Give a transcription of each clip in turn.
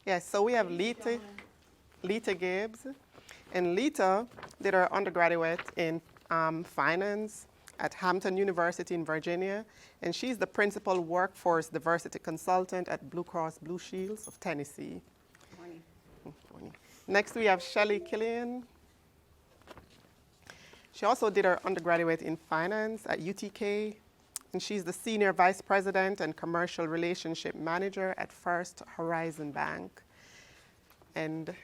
Yes, so we have Leta Gibbs. And Leta did her undergraduate in finance at Hampton University in Virginia. And she's the principal workforce diversity consultant at BlueCross BlueShields of Tennessee. Morning. Morning. Next, we have Shelly Killian. She also did her undergraduate in finance at UTK, and she's the Senior Vice President and Commercial Relationship Manager at First Horizon Bank. And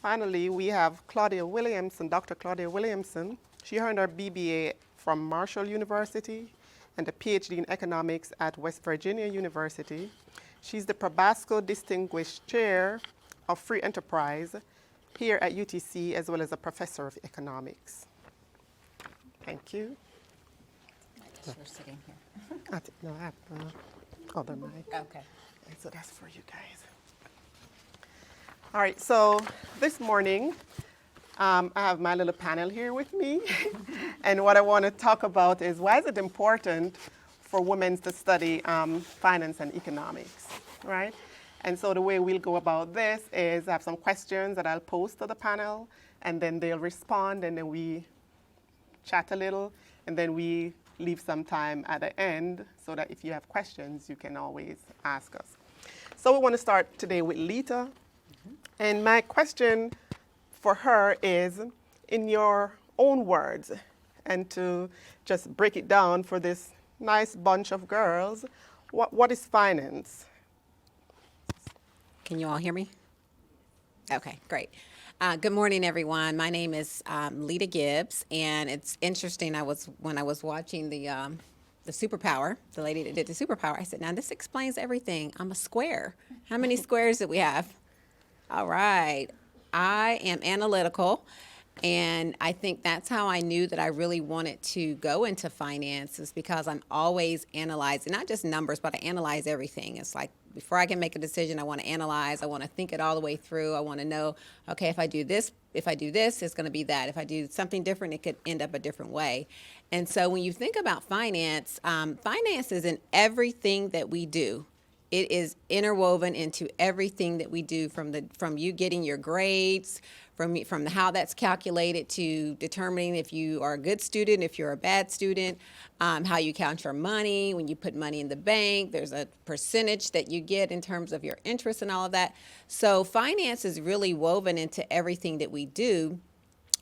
finally, we have Claudia Williamson, Dr. Claudia Williamson. She earned her BBA from Marshall University and a Ph.D. in economics at West Virginia University. She's the Probasco Distinguished Chair of Free Enterprise here at UTC, as well as a professor of economics. Thank you. We're sitting here. No, I have the other mic. Okay. So that's for you guys. All right, so this morning, I have my little panel here with me. And what I want to talk about is why is it important for women to study finance and economics, right? And so the way we'll go about this is I have some questions that I'll pose to the panel, and then they'll respond, and then we chat a little, and then we leave some time at the end so that if you have questions, you can always ask us. So we want to start today with Leta. And my question for her is, in your own words, and to just break it down for this nice bunch of girls, what is finance? Can you all hear me? Okay, great. Good morning, everyone. My name is Leta Gibbs, and it's interesting. When I was watching the superpower, the lady that did the superpower, I said, "Now this explains everything. I'm a square. How many squares do we have?" All right. I am analytical, and I think that's how I knew that I really wanted to go into finance, is because I'm always analyzing, not just numbers, but I analyze everything. It's like before I can make a decision, I want to analyze. I want to think it all the way through. I want to know, okay, if I do this, it's going to be that. If I do something different, it could end up a different way. And so when you think about finance, finance is in everything that we do. It is interwoven into everything that we do, from you getting your grades, from how that's calculated to determining if you are a good student, if you're a bad student, how you count your money. When you put money in the bank, there's a percentage that you get in terms of your interest and all of that. So finance is really woven into everything that we do.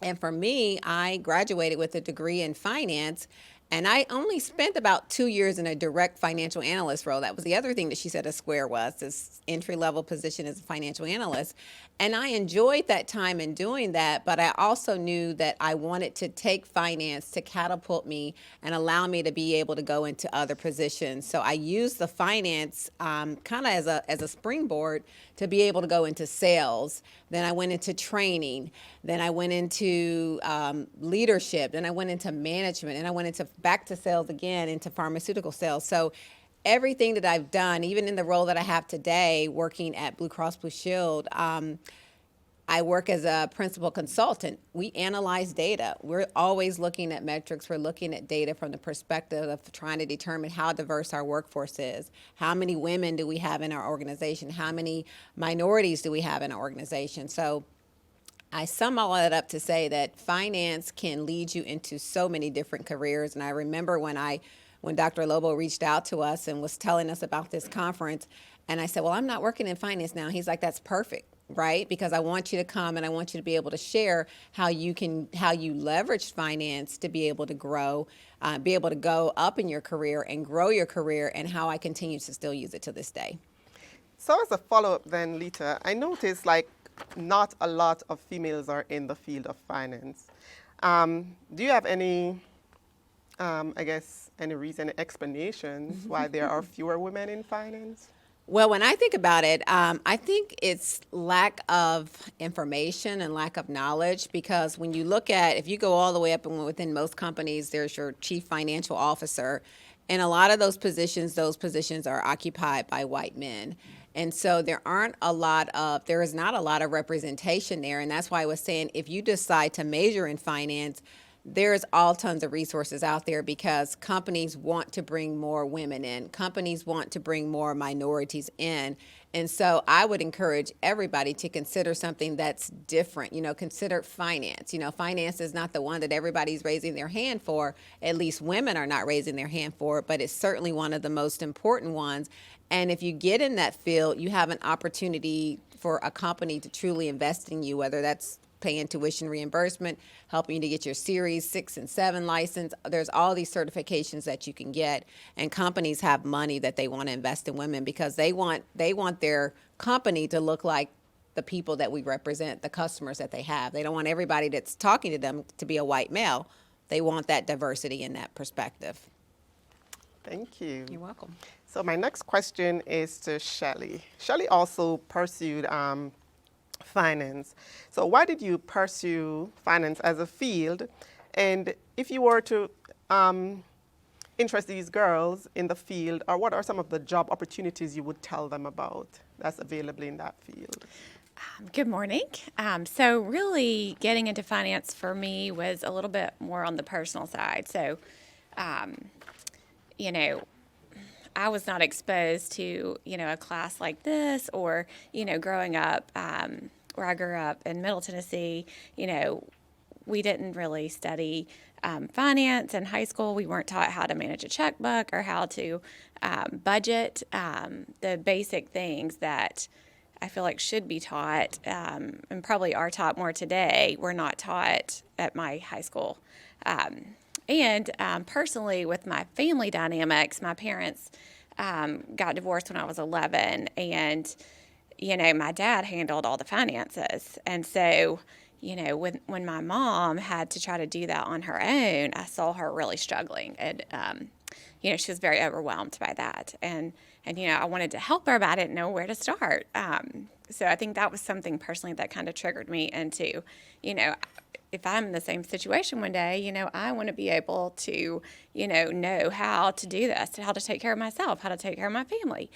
And for me, I graduated with a degree in finance, and I only spent about 2 years in a direct financial analyst role. That was the other thing that she said a square was, this entry-level position as a financial analyst. And I enjoyed that time in doing that, but I also knew that I wanted to take finance to catapult me and allow me to be able to go into other positions. So I used the finance kind of as a springboard to be able to go into sales. Then I went into training. Then I went into leadership. Then I went into management. And I went into back to sales again, into pharmaceutical sales. So everything that I've done, even in the role that I have today, working at BlueCross BlueShield, I work as a principal consultant. We analyze data. We're always looking at metrics. We're looking at data from the perspective of trying to determine how diverse our workforce is. How many women do we have in our organization? How many minorities do we have in our organization? So I sum all that up to say that finance can lead you into so many different careers. And I remember when Dr. Lobo reached out to us and was telling us about this conference, and I said, well, I'm not working in finance now. He's like, that's perfect, right? Because I want you to come and I want you to be able to share how you leverage finance to be able to grow, be able to go up in your career and grow your career, and how I continue to still use it to this day. So as a follow-up then, Leta, I noticed not a lot of females are in the field of finance. Do you have any reason, explanations why there are fewer women in finance? Well, when I think about it, I think it's lack of information and lack of knowledge, because when you look at, if you go all the way up and within most companies, there's your chief financial officer. And a lot of those positions are occupied by white men. And so there is not a lot of representation there. And that's why I was saying, if you decide to major in finance, there's all tons of resources out there, because companies want to bring more women in. Companies want to bring more minorities in. And so I would encourage everybody to consider something that's different. Consider finance. Finance is not the one that everybody's raising their hand for. At least women are not raising their hand for it, but it's certainly one of the most important ones. And if you get in that field, you have an opportunity for a company to truly invest in you, whether that's paying tuition reimbursement, helping you to get your Series 6 and 7 license. There's all these certifications that you can get, and companies have money that they want to invest in women because they want their company to look like the people that we represent, the customers that they have. They don't want everybody that's talking to them to be a white male. They want that diversity in that perspective. Thank you. You're welcome. So my next question is to Shelly. Shelly also pursued finance. So why did you pursue finance as a field? And if you were to interest these girls in the field, or what are some of the job opportunities you would tell them about that's available in that field? Good morning. So really getting into finance for me was a little bit more on the personal side. So, I was not exposed to, a class like this or, growing up where I grew up in Middle Tennessee, we didn't really study finance in high school. We weren't taught how to manage a checkbook or how to budget. The basic things that I feel like should be taught and probably are taught more today were not taught at my high school. And personally, with my family dynamics, my parents got divorced when I was 11, and my dad handled all the finances. And so, when my mom had to try to do that on her own, I saw her really struggling, and she was very overwhelmed by that. And I wanted to help her, but I didn't know where to start. So I think that was something personally that kind of triggered me into, if I'm in the same situation one day, I want to be able to, know how to do this, how to take care of myself, how to take care of my family,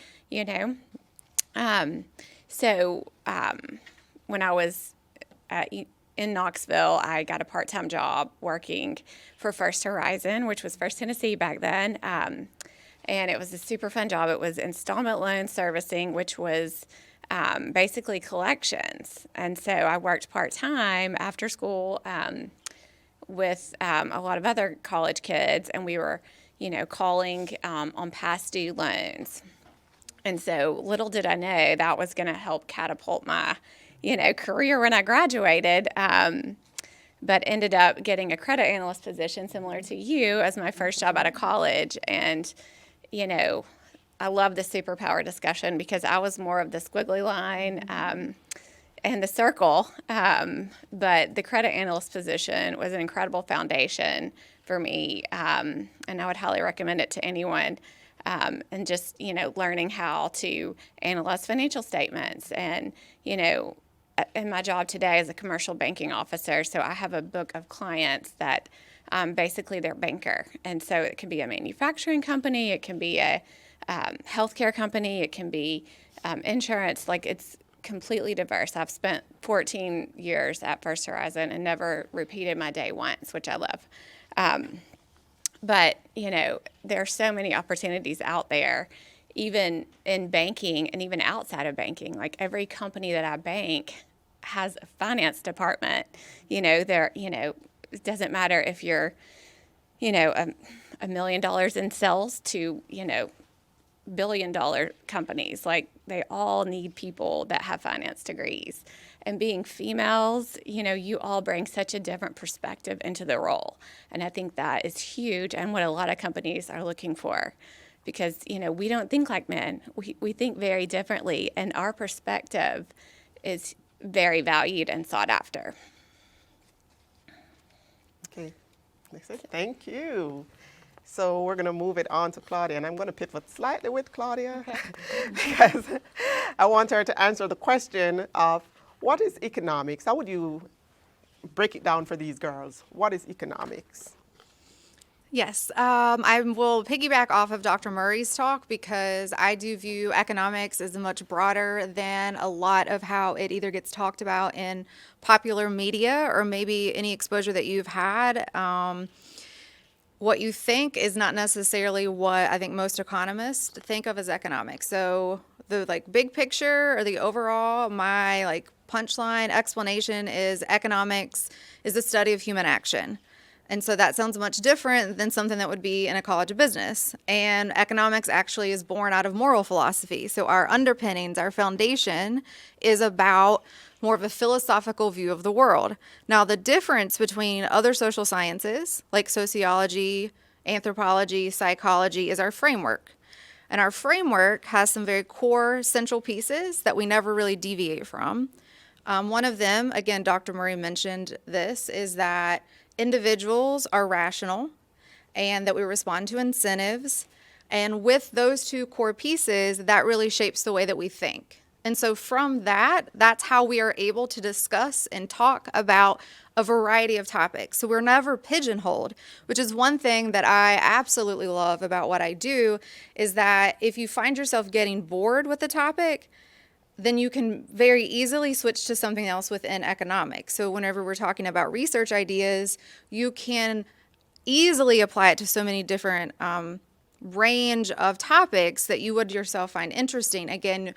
So when I was in Knoxville, I got a part-time job working for First Horizon, which was First Tennessee back then. And it was a super fun job. It was installment loan servicing, which was basically collections. And so I worked part-time after school with a lot of other college kids, and we were, calling on past due loans. And so little did I know that was going to help catapult my, career when I graduated, but ended up getting a credit analyst position similar to you as my first job out of college. And, I love the superpower discussion because I was more of the squiggly line and the circle, but the credit analyst position was an incredible foundation for me, and I would highly recommend it to anyone. And just, learning how to analyze financial statements and, in my job today as a commercial banking officer, so I have a book of clients that basically they're banker. And so it can be a manufacturing company, it can be a healthcare company, it can be insurance, like it's completely diverse. I've spent 14 years at First Horizon and never repeated my day once, which I love. But, there are so many opportunities out there, even in banking and even outside of banking. Like every company that I bank has a finance department. It doesn't matter if you're, $1 million in sales to, billion-dollar companies. Like they all need people that have finance degrees. And being females, you all bring such a different perspective into the role. And I think that is huge and what a lot of companies are looking for. Because, we don't think like men. We think very differently. And our perspective is very valued and sought after. Okay, thank you. So we're going to move it on to Claudia, and I'm going to pivot slightly with Claudia because I want her to answer the question of what is economics? How would you break it down for these girls? What is economics? Yes, I will piggyback off of Dr. Murray's talk because I do view economics as much broader than a lot of how it either gets talked about in popular media or maybe any exposure that you've had. What you think is not necessarily what I think most economists think of as economics. So the like big picture or the overall, my like punchline explanation is economics is the study of human action. And so that sounds much different than something that would be in a college of business. And economics actually is born out of moral philosophy. So our underpinnings, our foundation is about more of a philosophical view of the world. Now, the difference between other social sciences like sociology, anthropology, psychology is our framework. And our framework has some very core central pieces that we never really deviate from. One of them, again, Dr. Murray mentioned this, is that individuals are rational and that we respond to incentives. And with those two core pieces, that really shapes the way that we think. And so from that, that's how we are able to discuss and talk about a variety of topics. So we're never pigeonholed, which is one thing that I absolutely love about what I do, is that if you find yourself getting bored with the topic, then you can very easily switch to something else within economics. So whenever we're talking about research ideas, you can easily apply it to so many different range of topics that you would yourself find interesting. Again,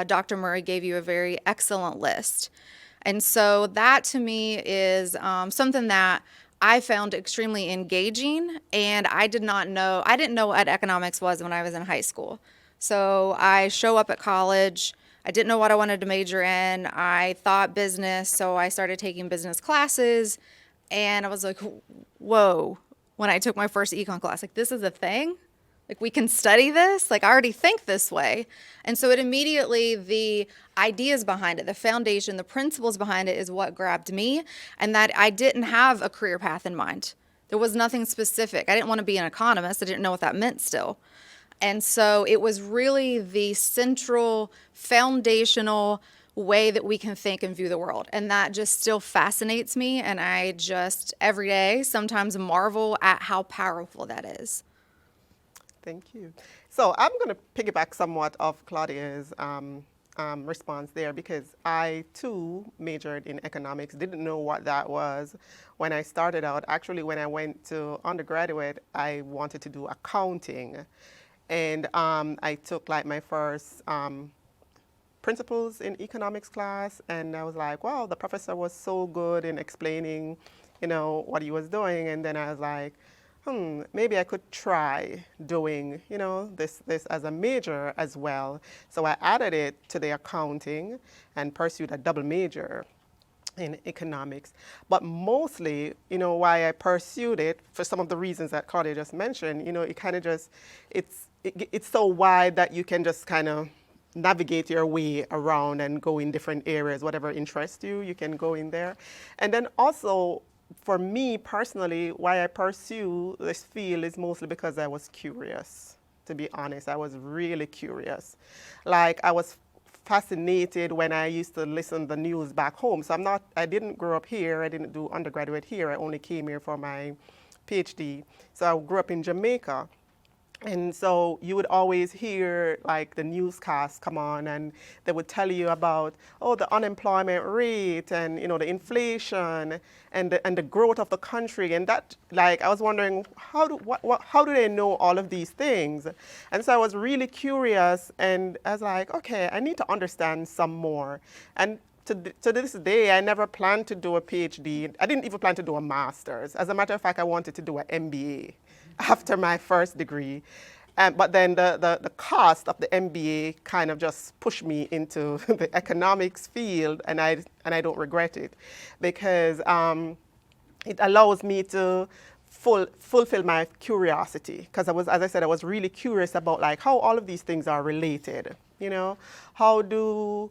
Dr. Murray gave you a very excellent list. And so that to me is something that I found extremely engaging, and I didn't know what economics was when I was in high school. So I show up at college, I didn't know what I wanted to major in. I thought business, so I started taking business classes, and I was like, whoa, when I took my first econ class, like, this is a thing? Like, we can study this? Like, I already think this way. And so it immediately, the ideas behind it, the foundation, the principles behind it is what grabbed me, and that I didn't have a career path in mind. There was nothing specific. I didn't want to be an economist. I didn't know what that meant still. And so it was really the central, foundational way that we can think and view the world. And that just still fascinates me. And I just, every day, sometimes marvel at how powerful that is. Thank you. So I'm going to piggyback somewhat off Claudia's response there, because I too majored in economics, didn't know what that was when I started out. Actually, when I went to undergraduate, I wanted to do accounting. And I took like my first principles in economics class, and I was like, wow, the professor was so good in explaining, what he was doing. And then I was like, maybe I could try doing, this as a major as well. So I added it to the accounting and pursued a double major in economics. But mostly, why I pursued it, for some of the reasons that Claudia just mentioned, it kind of just, it's so wide that you can just kind of navigate your way around and go in different areas. Whatever interests you, you can go in there. And then also, for me personally, why I pursue this field is mostly because I was curious, to be honest. I was really curious. Like, I was fascinated when I used to listen to the news back home. So I didn't grow up here. I didn't do undergraduate here. I only came here for my Ph.D. So I grew up in Jamaica. And so you would always hear like the newscasts come on, and they would tell you about, the unemployment rate and, the inflation and the growth of the country. And that, like, I was wondering, how do they know all of these things? And so I was really curious, and I was like, okay, I need to understand some more. And to this day, I never planned to do a Ph.D. I didn't even plan to do a master's. As a matter of fact, I wanted to do an MBA after my first degree. But then the cost of the MBA kind of just pushed me into the economics field, and I don't regret it, because it allows me to fulfill my curiosity. Because as I said, I was really curious about like how all of these things are related. How do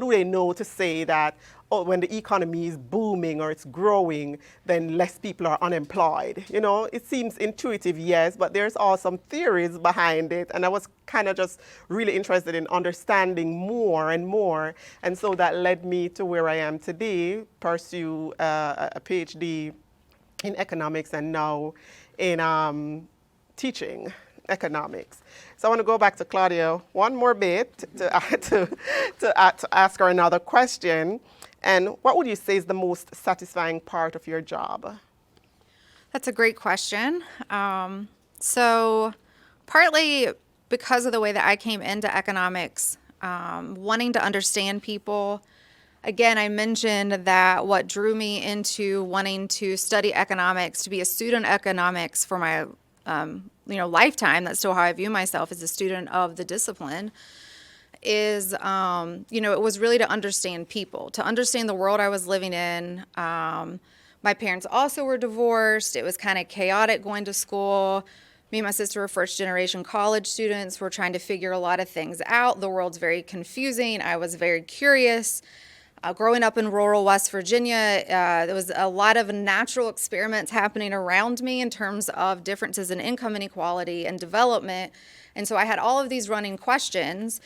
they know to say that, when the economy is booming or it's growing, then less people are unemployed? It seems intuitive, yes, but there's also some theories behind it. And I was kind of just really interested in understanding more and more. And so that led me to where I am today, pursue a Ph.D. in economics, and now in teaching economics. So I want to go back to Claudia one more bit to ask her another question. And what would you say is the most satisfying part of your job? That's a great question. So partly because of the way that I came into economics, wanting to understand people. Again, I mentioned that what drew me into wanting to study economics, to be a student economics for my lifetime, that's still how I view myself as a student of the discipline, is, it was really to understand people, to understand the world I was living in. My parents also were divorced. It was kind of chaotic going to school. Me and my sister were first generation college students. We're trying to figure a lot of things out. The world's very confusing. I was very curious. Growing up in rural West Virginia, there was a lot of natural experiments happening around me in terms of differences in income inequality and development. And so I had all of these running questions,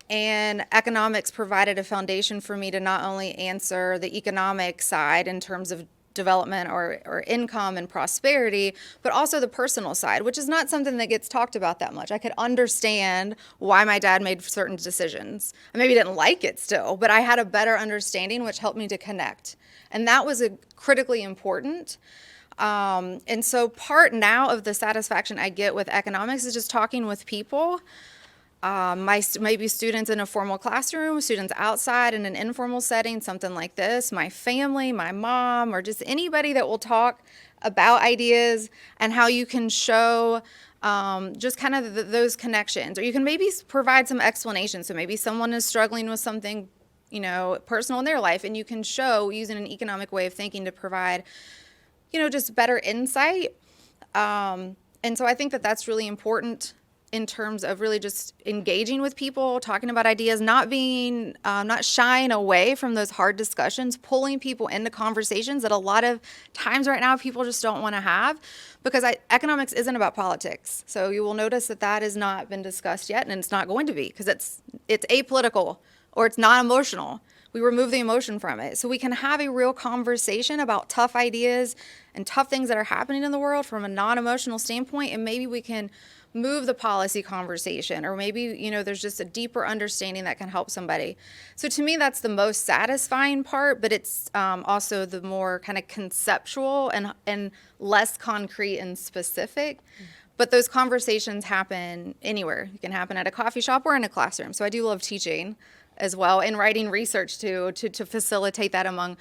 and economics provided a foundation for me to not only answer the economic side in terms of development or income and prosperity, but also the personal side, which is not something that gets talked about that much. I could understand why my dad made certain decisions. I maybe didn't like it still, but I had a better understanding, which helped me to connect. And that was critically important. And so part now of the satisfaction I get with economics is just talking with people. Maybe students in a formal classroom, students outside in an informal setting, something like this, my family, my mom, or just anybody that will talk about ideas and how you can show just kind of those connections. Or you can maybe provide some explanation. So maybe someone is struggling with something, personal in their life, and you can show using an economic way of thinking to provide, just better insight. And so I think that that's really important in terms of really just engaging with people, talking about ideas, not shying away from those hard discussions, pulling people into conversations that a lot of times right now people just don't want to have, because economics isn't about politics. So you will notice that has not been discussed yet, and it's not going to be, because it's apolitical or it's not emotional. We remove the emotion from it. So we can have a real conversation about tough ideas and tough things that are happening in the world from a non-emotional standpoint, and maybe we can move the policy conversation, or maybe, there's just a deeper understanding that can help somebody. So to me, that's the most satisfying part, but it's also the more kind of conceptual and less concrete and specific. But those conversations happen anywhere. It can happen at a coffee shop or in a classroom. So I do love teaching as well, and writing research to facilitate that among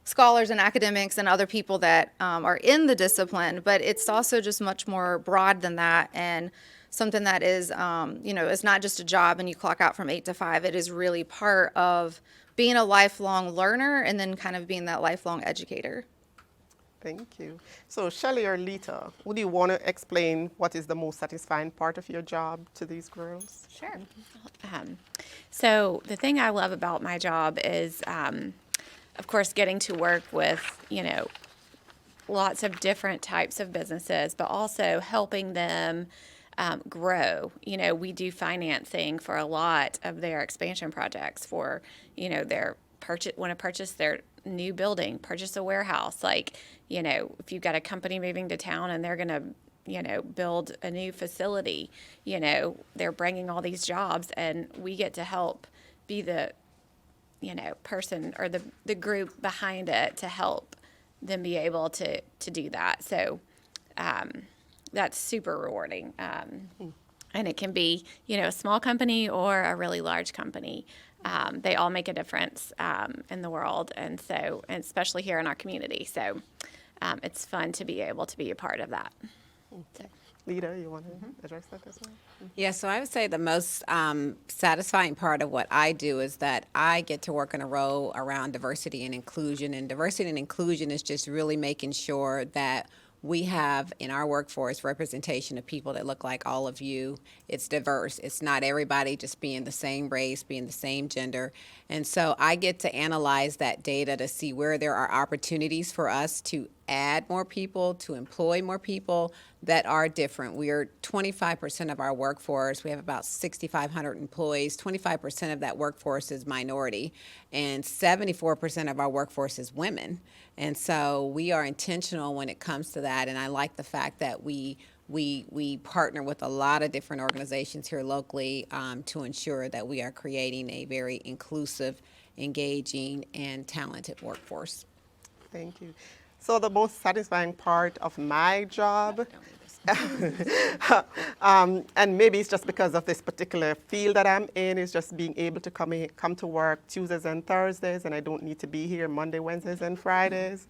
scholars and academics and other people that are in the discipline, but it's also just much more broad than that, and something that is, it's not just a job and you clock out from 8 to 5. It is really part of being a lifelong learner and then kind of being that lifelong educator. Thank you. So Shelly or Leta, would you want to explain what is the most satisfying part of your job to these girls? Sure. So the thing I love about my job is, of course, getting to work with, lots of different types of businesses, but also helping them grow. We do financing for a lot of their expansion projects for, their want to purchase their new building, purchase a warehouse. Like, if you've got a company moving to town and they're going to, build a new facility, they're bringing all these jobs, and we get to help be the person or the group behind it to help them be able to do that. So that's super rewarding. And it can be, a small company or a really large company. They all make a difference in the world, and especially here in our community. So it's fun to be able to be a part of that. So. Leta, you want to address that as well? Yeah, so I would say the most satisfying part of what I do is that I get to work in a role around diversity and inclusion. And diversity and inclusion is just really making sure that we have in our workforce representation of people that look like all of you. It's diverse. It's not everybody just being the same race, being the same gender. And so I get to analyze that data to see where there are opportunities for us to add more people, to employ more people that are different. We are 25% of our workforce. We have about 6,500 employees. 25% of that workforce is minority, and 74% of our workforce is women. And so we are intentional when it comes to that, and I like the fact that we partner with a lot of different organizations here locally to ensure that we are creating a very inclusive, engaging, and talented workforce. Thank you. So the most satisfying part of my job And maybe it's just because of this particular field that I'm in, is just being able to come to work Tuesdays and Thursdays, and I don't need to be here Monday, Wednesdays, and Fridays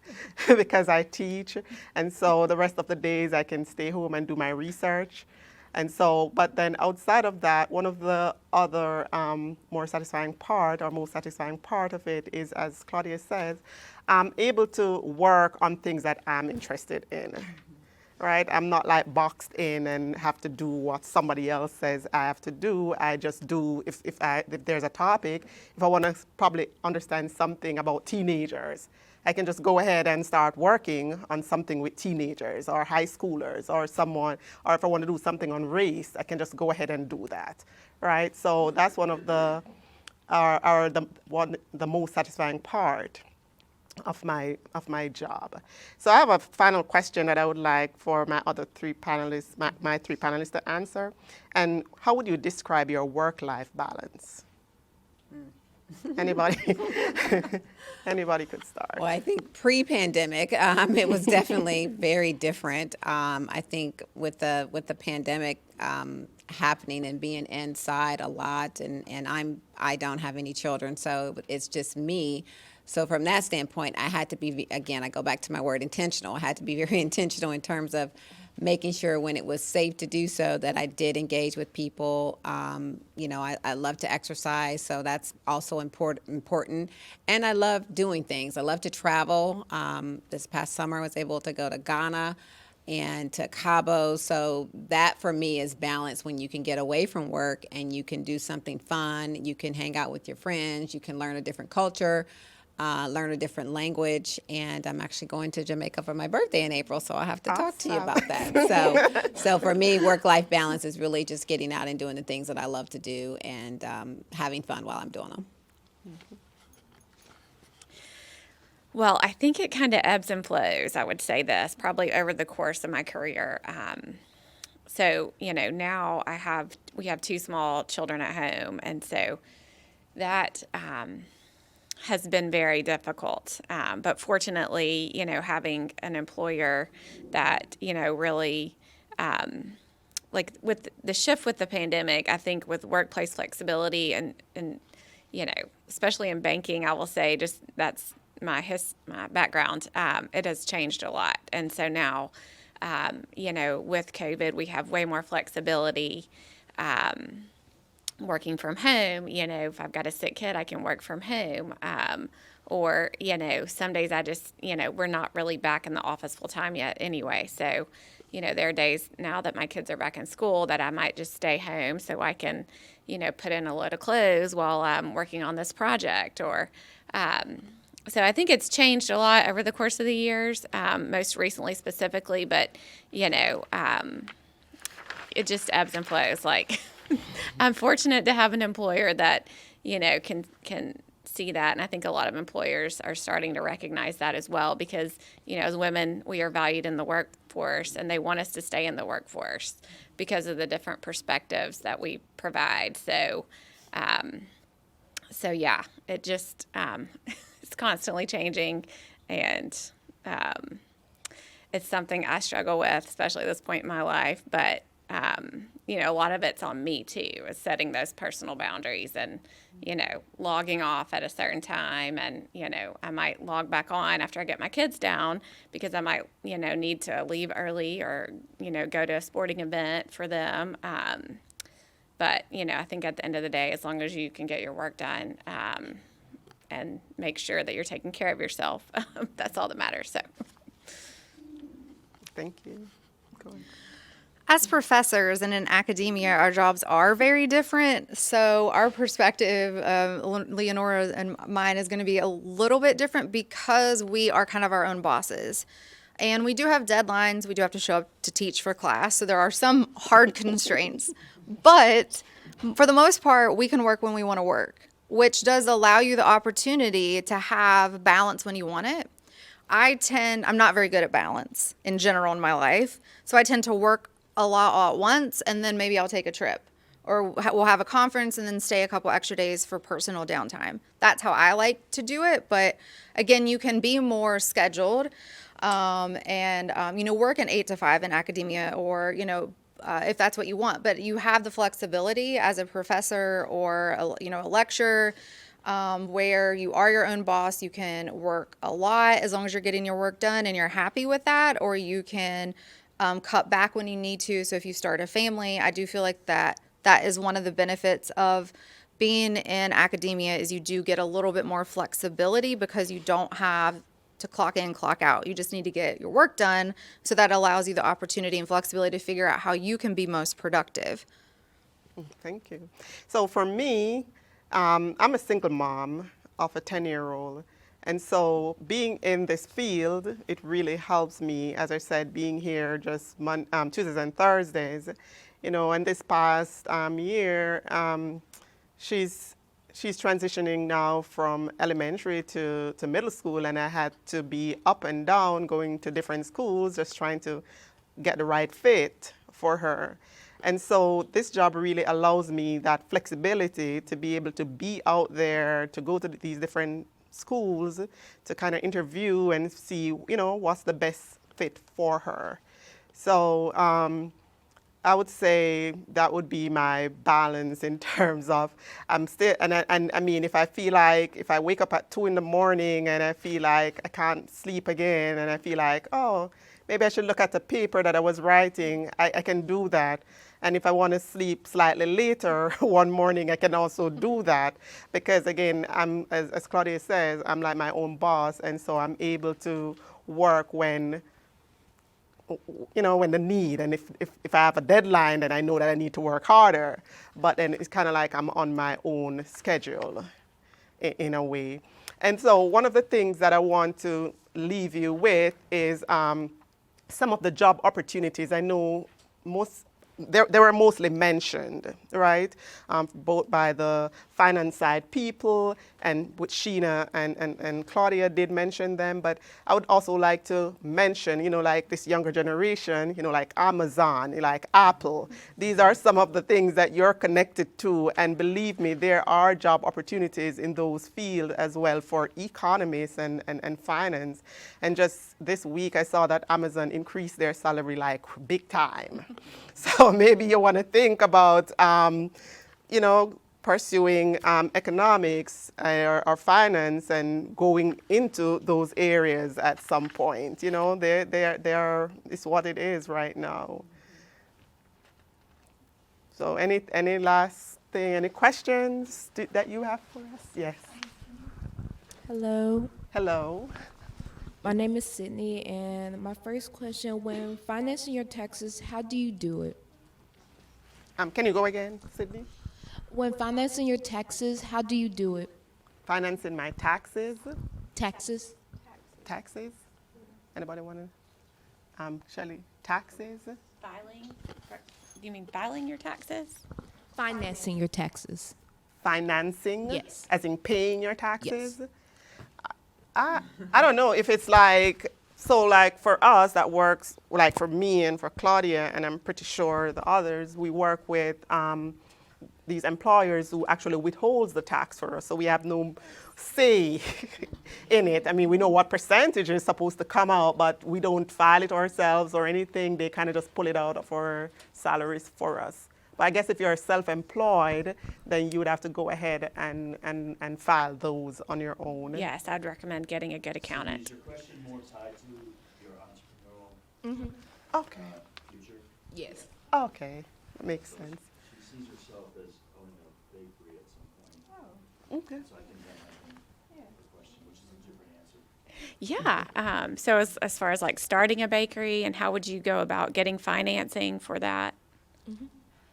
because I teach. And so the rest of the days I can stay home and do my research. And so, but then outside of that, one of the other most satisfying part of it is, as Claudia says, I'm able to work on things that I'm interested in. Right? I'm not like boxed in and have to do what somebody else says I have to do. I just do, if there's a topic, if I want to probably understand something about teenagers, I can just go ahead and start working on something with teenagers or high schoolers or someone, or if I want to do something on race, I can just go ahead and do that, right? So that's one of the most satisfying part of my job. So I have a final question that I would like for my other three panelists, my three panelists to answer. And how would you describe your work-life balance? Anybody? Anybody could start. Well, I think pre-pandemic, it was definitely very different. I think with the pandemic happening and being inside a lot, and I don't have any children, so it's just me. So from that standpoint, I had to be, again, I go back to my word intentional. I had to be very intentional in terms of making sure when it was safe to do so that I did engage with people. I love to exercise, so that's also important. And I love doing things. I love to travel. This past summer, I was able to go to Ghana and to Cabo. So that for me is balance, when you can get away from work and you can do something fun. You can hang out with your friends. You can learn a different culture. Learn a different language, and I'm actually going to Jamaica for my birthday in April, so I'll have to talk to you about that. So for me, work-life balance is really just getting out and doing the things that I love to do and having fun while I'm doing them. Well, I think it kind of ebbs and flows, I would say this, probably over the course of my career. So, now we have two small children at home, and so that has been very difficult. But fortunately, having an employer that, really, like with the shift with the pandemic, I think with workplace flexibility and especially in banking, I will say just that's my background, it has changed a lot. And so now, with COVID, we have way more flexibility. Working from home, if I've got a sick kid, I can work from home. Or, some days I just, we're not really back in the office full time yet anyway. So, there are days now that my kids are back in school that I might just stay home so I can, put in a load of clothes while I'm working on this project. Or, so I think it's changed a lot over the course of the years, most recently specifically, but, it just ebbs and flows. Like, I'm fortunate to have an employer that, can see that. And I think a lot of employers are starting to recognize that as well, because, as women, we are valued in the workforce, and they want us to stay in the workforce because of the different perspectives that we provide. So, yeah, it just, it's constantly changing, and it's something I struggle with, especially at this point in my life. But a lot of it's on me too, is setting those personal boundaries and, logging off at a certain time. And, I might log back on after I get my kids down because I might, need to leave early or, go to a sporting event for them. But, I think at the end of the day, as long as you can get your work done and make sure that you're taking care of yourself, that's all that matters. So. Thank you. Go ahead. As professors and in academia, our jobs are very different. So our perspective, Leanora and mine, is going to be a little bit different because we are kind of our own bosses. And we do have deadlines. We do have to show up to teach for class. So there are some hard constraints. But for the most part, we can work when we want to work, which does allow you the opportunity to have balance when you want it. I'm not very good at balance in general in my life. So I tend to work a lot all at once, and then maybe I'll take a trip, or we'll have a conference and then stay a couple extra days for personal downtime. That's how I like to do it. But again, you can be more scheduled. work an 8 to 5 in academia, or if that's what you want. But you have the flexibility as a professor or a lecturer, where you are your own boss. You can work a lot as long as you're getting your work done and you're happy with that, or you can cut back when you need to. So if you start a family, I do feel like that is one of the benefits of being in academia, is you do get a little bit more flexibility because you don't have to clock in, clock out. You just need to get your work done. So that allows you the opportunity and flexibility to figure out how you can be most productive. Thank you. So for me, I'm a single mom of a 10-year-old. And so being in this field, it really helps me, as I said, being here just Tuesdays and Thursdays. And this past year, she's transitioning now from elementary to middle school, and I had to be up and down going to different schools, just trying to get the right fit for her. And so this job really allows me that flexibility to be able to be out there, to go to these different schools, to kind of interview and see, what's the best fit for her. So I would say that would be my balance in terms of I'm still, and I mean, if I wake up at 2 in the morning and I feel like I can't sleep again, and I feel like, oh, maybe I should look at the paper that I was writing, I can do that. And if I want to sleep slightly later one morning, I can also do that. Because again, as Claudia says, I'm like my own boss, and so I'm able to work when the need, and if I have a deadline, then I know that I need to work harder. But then it's kind of like I'm on my own schedule in a way. And so one of the things that I want to leave you with is some of the job opportunities. I know they were mostly mentioned, right? Both by the finance side people, and with Sheena and Claudia did mention them. But I would also like to mention, like this younger generation, like Amazon, like Apple. These are some of the things that you're connected to. And believe me, there are job opportunities in those fields as well for economists and finance. And just this week, I saw that Amazon increased their salary like big time. So maybe you want to think about, pursuing economics or finance and going into those areas at some point. It's what it is right now. So any last thing, any questions that you have for us? Yes. Hello. Hello. My name is Sydney, and my first question, when financing your taxes, how do you do it? Can you go again, Sydney? When financing your taxes, how do you do it? Financing my taxes? Taxes? Taxes? Anybody want to? Shelly, taxes? Filing? Do you mean filing your taxes? Financing your taxes. Financing? Yes. As in paying your taxes? Yes. I don't know if it's like for us that works, like for me and for Claudia, and I'm pretty sure the others, we work with these employers who actually withholds the tax for us, so we have no say in it. I mean, we know what percentage is supposed to come out, but we don't file it ourselves or anything. They kind of just pull it out of our salaries for us. But I guess if you're self-employed, then you would have to go ahead and file those on your own. Yes, I'd recommend getting a good accountant. Is your question more tied to your entrepreneurial Okay. future? Yes. Okay. That makes sense. She sees herself as owning a bakery at some point. Okay. So I can imagine the question, which is a different answer. Yeah. So as far as like starting a bakery, and how would you go about getting financing for that?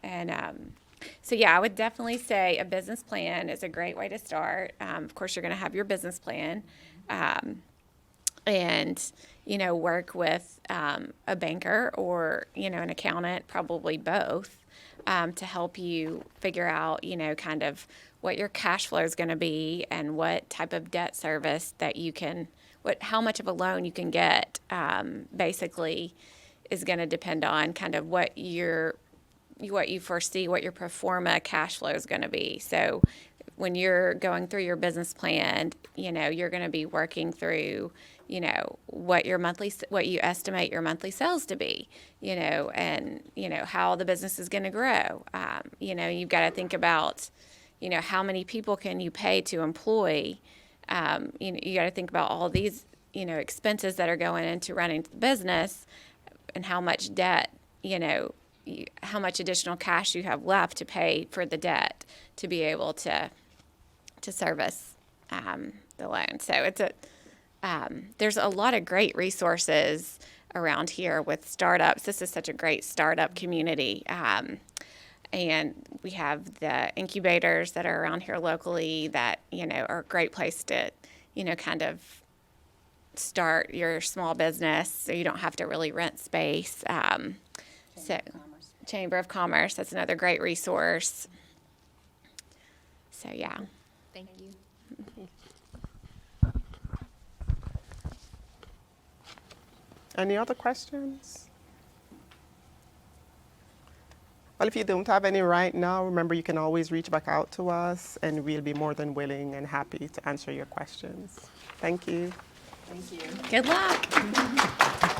And so, yeah, I would definitely say a business plan is a great way to start. Of course, you're going to have your business plan and, work with a banker or, an accountant, probably both, to help you figure out, kind of what your cash flow is going to be and what type of debt service that you can, how much of a loan you can get, basically is going to depend on kind of what you foresee, what your pro forma cash flow is going to be. So when you're going through your business plan, you're going to be working through, what you estimate your monthly sales to be, and, how the business is going to grow. You've got to think about, how many people can you pay to employ? You got to think about all these, expenses that are going into running the business and how much debt, how much additional cash you have left to pay for the debt to be able to service the loan. So there's a lot of great resources around here with startups. This is such a great startup community. And we have the incubators that are around here locally that, are a great place to, kind of start your small business so you don't have to really rent space. Chamber of Commerce, that's another great resource. So, yeah. Thank you. Any other questions? Well, if you don't have any right now, remember you can always reach back out to us and we'll be more than willing and happy to answer your questions. Thank you. Good luck.